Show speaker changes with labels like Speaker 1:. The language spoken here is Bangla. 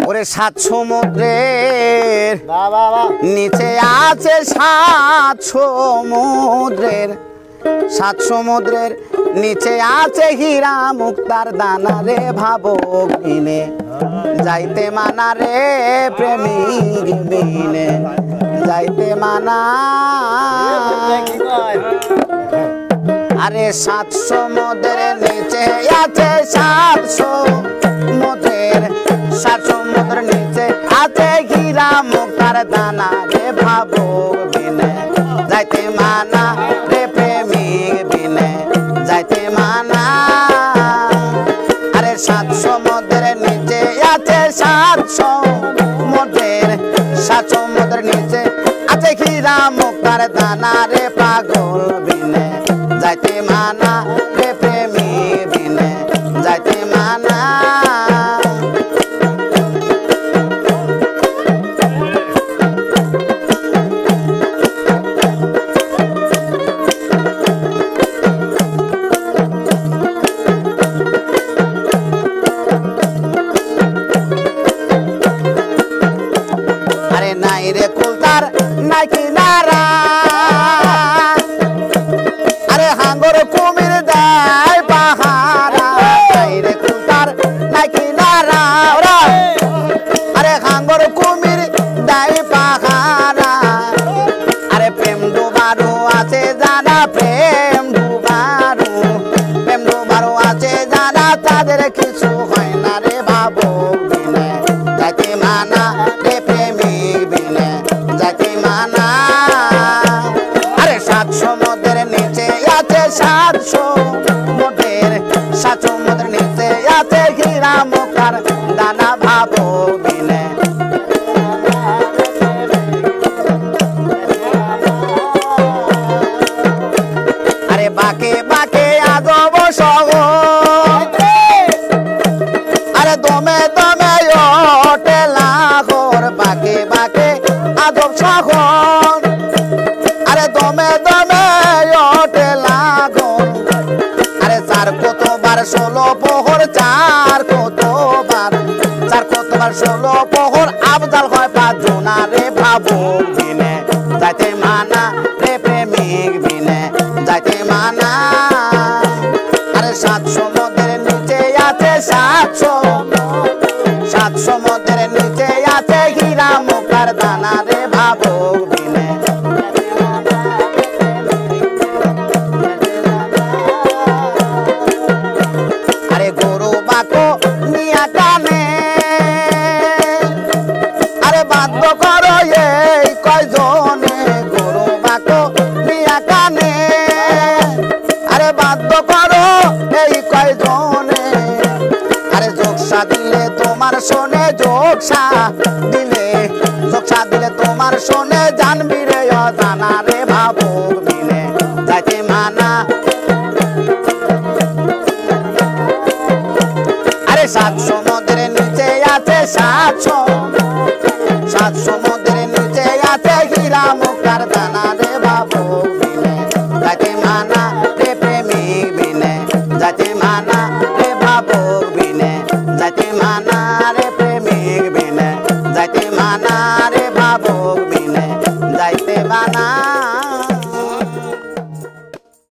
Speaker 1: ওরে সাত সমুদ্রের নিচে আছে সাত সমুদ্রের নিচে আছে হীরা মুক্তার দানা রে ভাবক বিনে যাইতে মানা রে প্রেমিক বিনে যাইতে মানা। আরে সাত সমুদ্রের নিচে আছে সাত সমুদ্রের নিচে আছে হীরা মুক্তার দানা রে ভাবক বিনে যাইতে মানা রে প্রেমিক বিনে যাইতে মানা। আরে সাত সমুদ্রের নিচে আছে সাত সমুদ্রের নিচে আছে হীরা মুক্তার দানা রে পাগল বিনে যাইতে মানা রে প্রেমিক বিনে যাইতে মানা। নাই রে কুলতার নাই কিনারা আরে হাঙ্গর কুমির দেয় পাহারা নাই রে কুলতার নাই কিনারা আরে হাঙ্গর কুমির দেয় পাহারা। আরে প্রেম ডুবারু আছে জানা প্রেম ডুবারু আছে জানা তাদের কিছু হয় না রে ভাবক বিনে যাইতে মানা রে প্রেমিক বিনে যাইতে মানা। আরে সাত সমুদ্রের নিচে আছে সাত সমুদ্রের নিচে আছে হীরা মুক্তার দানা ভাবক বিনে। আরে বাকে বাকে আজব শহর আরে দমে দমে ওঠে লাহোর বাকে বাকে আজব শহর আরে দমে দমে ওঠে লাহোর। আরে চার কতবার 16 প্রহর চার কতবার 16 প্রহর আবদাল হয় পাঁচজনা রে ভাবক বিনে যাইতে মানা রে প্রেমিক বিনে যাইতে মানা। আরে সাত সমুদ্রের নিচে আছে সাত সমুদ্রের নিচে আছে হীরা মুক্তার দানা রে ভাবক বিনে। আরে গরু বাকো নিয়া কানে আরে বাধ্য করো এই কয়জনে গরু বাকো নিয়া কানে আরে বাধ্য করো এই কয়জনে। আরে যোগসা দিলে তোমার শোনে যোগসা দিলে তোমার শোনে জানবি রে অজানা রে ভাবক বিনে যাইতে মানা। আরে সাত সমুদ্রের নিচে আছে সাত